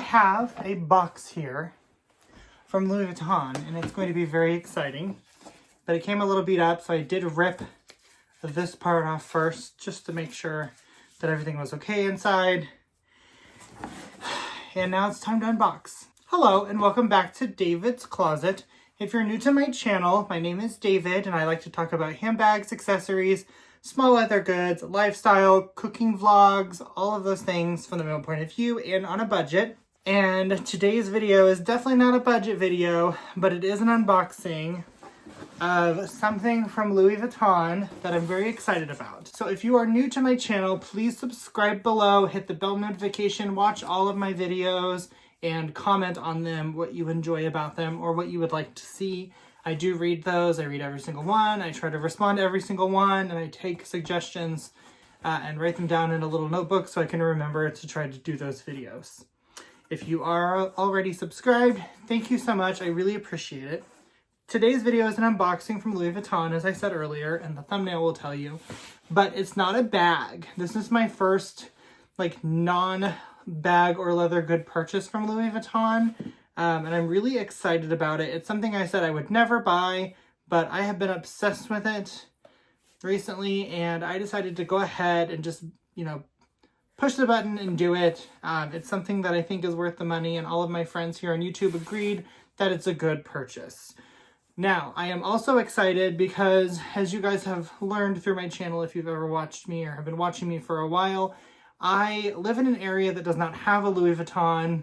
have a box here from Louis Vuitton, and it's going to be very exciting. But it came a little beat up, so I did rip this part off first, just to make sure that everything was okay inside. And now it's time to unbox. Hello, and welcome back to David's Closet. If you're new to my channel, my name is David, and I like to talk about handbags, accessories, small leather goods, lifestyle, cooking vlogs, all of those things from the male point of view and on a budget. And today's video is definitely not a budget video, but it is an unboxing of something from Louis Vuitton that I'm very excited about. So if you are new to my channel, please subscribe below, hit the bell notification, watch all of my videos, and comment on them, what you enjoy about them or what you would like to see. I do read those. I read every single one. I try to respond to every single one, and I take suggestions and write them down in a little notebook so I can remember to try to do those videos. If you are already subscribed, thank you so much. I really appreciate it. Today's video is an unboxing from Louis Vuitton, as I said earlier, and the thumbnail will tell you, but it's not a bag. This is my first non-bag or leather good purchase from Louis Vuitton, and I'm really excited about it. It's something I said I would never buy, but I have been obsessed with it recently, and I decided to go ahead and just, push the button and do it. It's something that I think is worth the money, and all of my friends here on YouTube agreed that it's a good purchase. Now, I am also excited because, as you guys have learned through my channel, if you've ever watched me or have been watching me for a while, I live in an area that does not have a Louis Vuitton,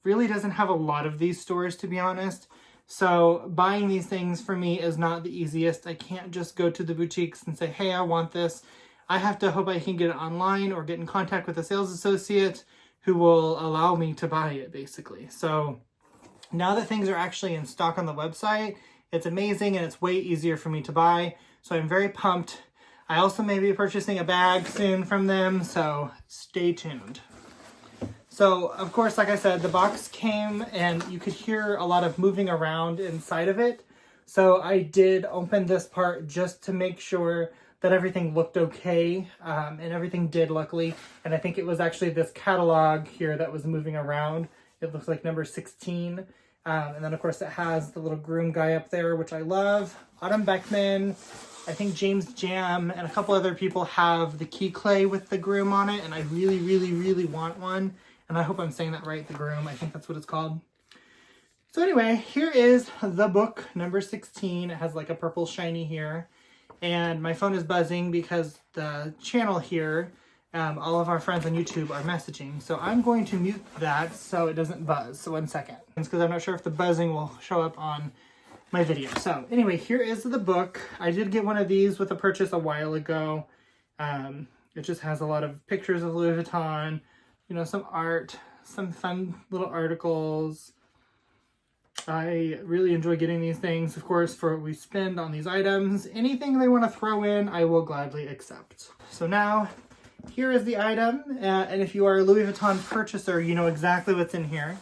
really doesn't have a lot of these stores, to be honest. So buying these things for me is not the easiest. I can't just go to the boutiques and say, hey, I want this. I have to hope I can get it online or get in contact with a sales associate who will allow me to buy it, basically. So now that things are actually in stock on the website, it's amazing and it's way easier for me to buy. So I'm very pumped. I also may be purchasing a bag soon from them, so stay tuned. So, of course, like I said, the box came and you could hear a lot of moving around inside of it. So I did open this part just to make sure that everything looked okay, and everything did, luckily. And I think it was actually this catalog here that was moving around. It looks like number 16. And then, of course, it has the little groom guy up there, which I love. Autumn Beckman, I think James Jam, and a couple other people have the key clay with the groom on it. And I really, really, really want one. And I hope I'm saying that right, the groom. I think that's what it's called. So anyway, here is the book, number 16. It has like a purple shiny here. And my phone is buzzing because the channel here, all of our friends on YouTube are messaging. So I'm going to mute that so it doesn't buzz. So 1 second. It's because I'm not sure if the buzzing will show up on my video. So anyway, here is the book. I did get one of these with a purchase a while ago. It just has a lot of pictures of Louis Vuitton, some art, some fun little articles. I really enjoy getting these things, of course, for what we spend on these items. Anything they want to throw in, I will gladly accept. So now, here is the item, and if you are a Louis Vuitton purchaser, you know exactly what's in here.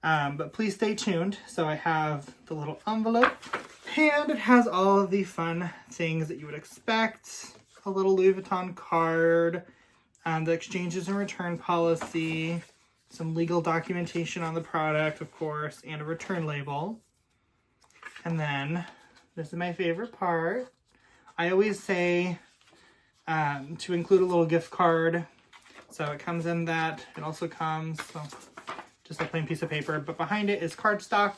But please stay tuned. So I have the little envelope, and it has all of the fun things that you would expect. A little Louis Vuitton card, the exchanges and return policy, some legal documentation on the product, of course, and a return label. And then, this is my favorite part. I always say to include a little gift card. So it comes in that. It also comes, just a plain piece of paper. But behind it is cardstock.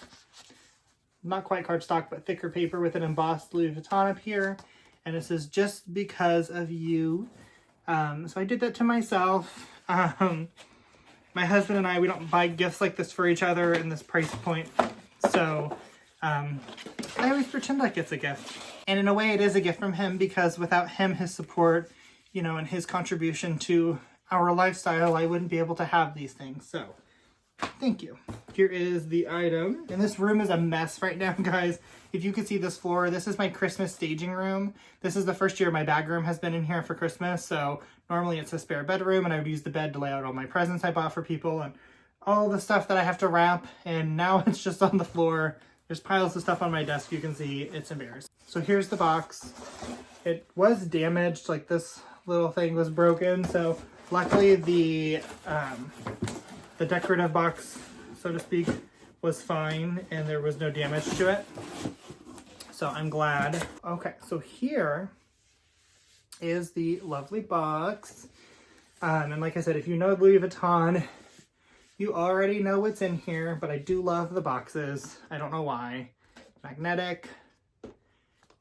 Not quite cardstock, but thicker paper with an embossed Louis Vuitton up here. And it says, just because of you. So I did that to myself. My husband and I, we don't buy gifts like this for each other in this price point. So I always pretend like it's a gift. And in a way it is a gift from him because without him, his support, and his contribution to our lifestyle, I wouldn't be able to have these things. So thank you. Here is the item. And this room is a mess right now, guys. If you could see this floor, this is my Christmas staging room. This is the first year my bag room has been in here for Christmas. So normally it's a spare bedroom and I would use the bed to lay out all my presents I bought for people and all the stuff that I have to wrap. And now it's just on the floor. There's piles of stuff on my desk. You can see it's embarrassing. So here's the box. It was damaged, like this little thing was broken. So luckily the The decorative box, so to speak, was fine and there was no damage to it. So I'm glad. Okay, so here is the lovely box. And like I said, if you know Louis Vuitton, you already know what's in here, but I do love the boxes. I don't know why. Magnetic.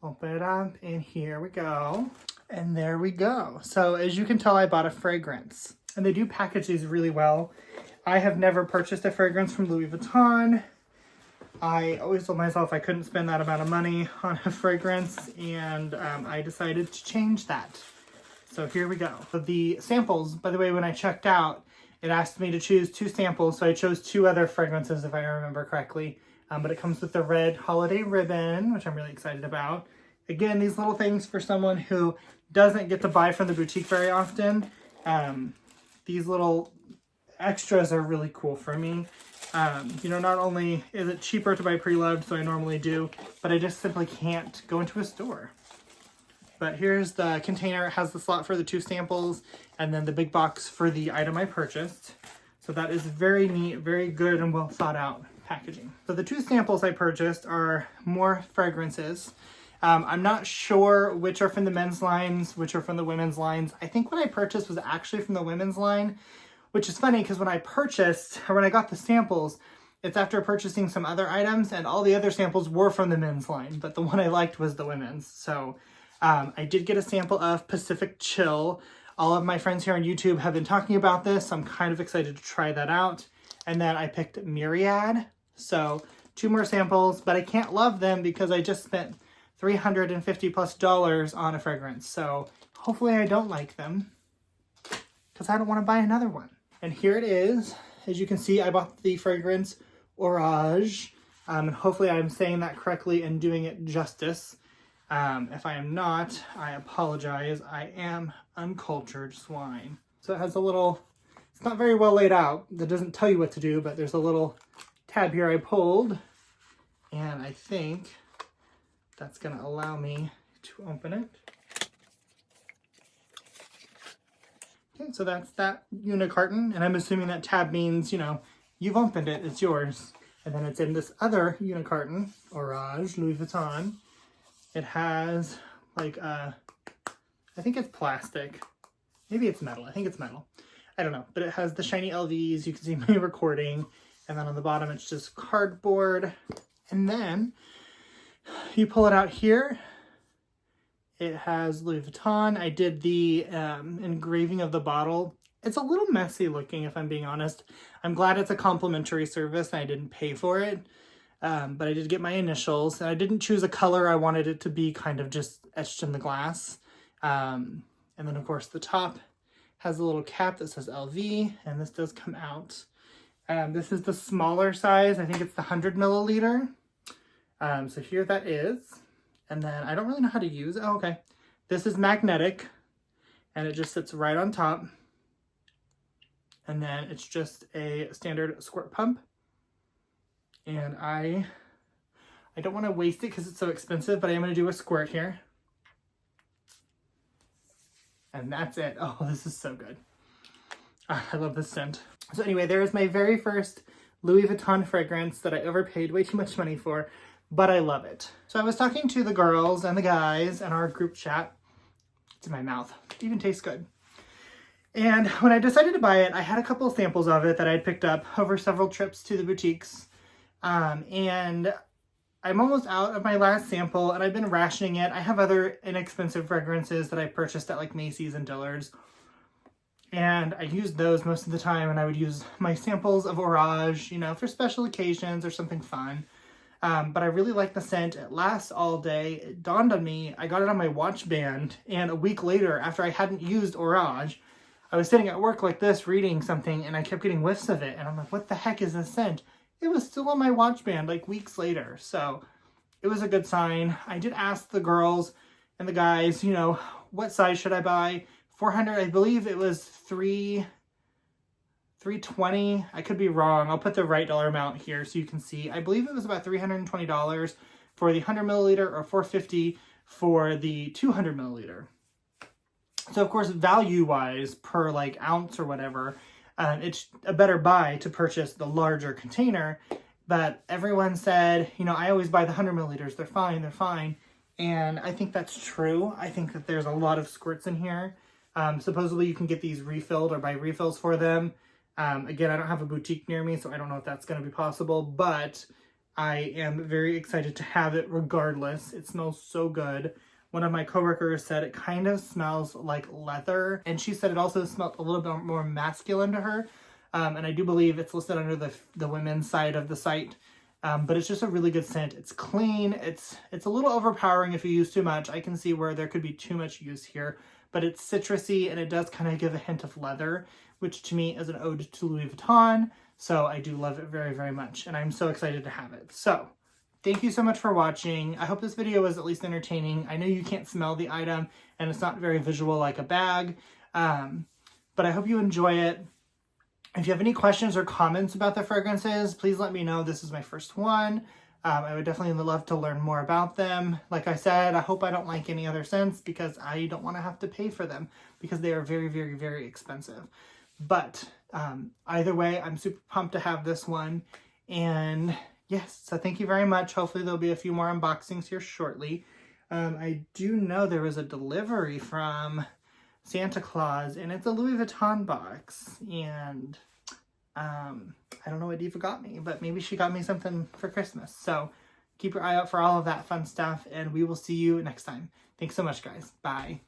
Open it up, and here we go. And there we go. So as you can tell, I bought a fragrance. And they do package these really well. I have never purchased a fragrance from Louis Vuitton. I always told myself I couldn't spend that amount of money on a fragrance, and I decided to change that. So here we go. The samples, by the way, when I checked out, it asked me to choose 2 samples, so I chose 2 other fragrances if I remember correctly. But it comes with the red holiday ribbon, which I'm really excited about. Again, these little things for someone who doesn't get to buy from the boutique very often. These little extras are really cool for me. You know, not only is it cheaper to buy pre-loved, so I normally do, but I just simply can't go into a store. But here's the container. It has the slot for the 2 samples, and then the big box for the item I purchased. So that is very neat, very good, and well thought out packaging. So the 2 samples I purchased are more fragrances. I'm not sure which are from the men's lines, which are from the women's lines. I think what I purchased was actually from the women's line, which is funny because when I got the samples, it's after purchasing some other items, and all the other samples were from the men's line, but the one I liked was the women's. So I did get a sample of Pacific Chill. All of my friends here on YouTube have been talking about this, so I'm kind of excited to try that out. And then I picked Myriad. So 2 more samples, but I can't love them because I just spent $350+ on a fragrance. So hopefully I don't like them because I don't want to buy another one. And here it is. As you can see, I bought the fragrance Orage. And hopefully I'm saying that correctly and doing it justice. If I am not, I apologize. I am uncultured swine. So it has a little, it's not very well laid out. That doesn't tell you what to do, but there's a little tab here I pulled. And I think that's going to allow me to open it. Okay, so that's that unicarton, and I'm assuming that tab means, you know, you've opened it, it's yours. And then it's in this other unicarton, Orage, Louis Vuitton. It has like I think it's plastic. Maybe it's metal. I think it's metal. I don't know, but it has the shiny LVs. You can see me recording. And then on the bottom, it's just cardboard. And then you pull it out here. It has Louis Vuitton. I did the engraving of the bottle. It's a little messy looking, if I'm being honest. I'm glad it's a complimentary service and I didn't pay for it. But I did get my initials. And I didn't choose a color. I wanted it to be kind of just etched in the glass. And then, of course, the top has a little cap that says LV. And this does come out. This is the smaller size. I think it's the 100 milliliter. So here that is. And then I don't really know how to use it. Oh, okay. This is magnetic. And it just sits right on top. And then it's just a standard squirt pump. And I don't want to waste it because it's so expensive, but I am going to do a squirt here. And that's it. Oh, this is so good. I love this scent. So anyway, there is my very first Louis Vuitton fragrance that I overpaid way too much money for, but I love it. So I was talking to the girls and the guys in our group chat. It's in my mouth. It even tastes good. And when I decided to buy it, I had a couple of samples of it that I had picked up over several trips to the boutiques. And I'm almost out of my last sample and I've been rationing it. I have other inexpensive fragrances that I purchased at like Macy's and Dillard's. And I used those most of the time, and I would use my samples of Orage, you know, for special occasions or something fun. But I really like the scent. It lasts all day. It dawned on me, I got it on my watch band, and a week later, after I hadn't used Orage, I was sitting at work like this reading something, and I kept getting whiffs of it. And I'm like, what the heck is this scent? It was still on my watch band like weeks later. So it was a good sign. I did ask the girls and the guys, you know, what size should I buy? 400, I believe it was $320. I could be wrong. I'll put the right dollar amount here so you can see. I believe it was about $320 for the 100 milliliter or $450 for the 200 milliliter. So of course, value-wise per like ounce or whatever, it's a better buy to purchase the larger container. But everyone said, you know, I always buy the 100 milliliters. They're fine, they're fine. And I think that's true. I think that there's a lot of squirts in here. Supposedly you can get these refilled or buy refills for them. Again, I don't have a boutique near me, so I don't know if that's going to be possible, but I am very excited to have it regardless. It smells so good. One of my coworkers said it kind of smells like leather, and she said it also smelled a little bit more masculine to her. And I do believe it's listed under the women's side of the site. But it's just a really good scent. It's clean. It's a little overpowering if you use too much. I can see where there could be too much use here, but it's citrusy and it does kind of give a hint of leather, which to me is an ode to Louis Vuitton. So I do love it very, very much, and I'm so excited to have it. So thank you so much for watching. I hope this video was at least entertaining. I know you can't smell the item and it's not very visual like a bag, but I hope you enjoy it. If you have any questions or comments about the fragrances, please let me know. This is my first one. I would definitely love to learn more about them. Like I said, I hope I don't like any other scents because I don't want to have to pay for them because they are very, very, very expensive. But either way, I'm super pumped to have this one. And yes, so thank you very much. Hopefully there'll be a few more unboxings here shortly. I do know there was a delivery from Santa Claus, and it's a Louis Vuitton box, and I don't know what Diva got me, but maybe she got me something for Christmas. So keep your eye out for all of that fun stuff, and we will see you next time. Thanks so much, guys. Bye.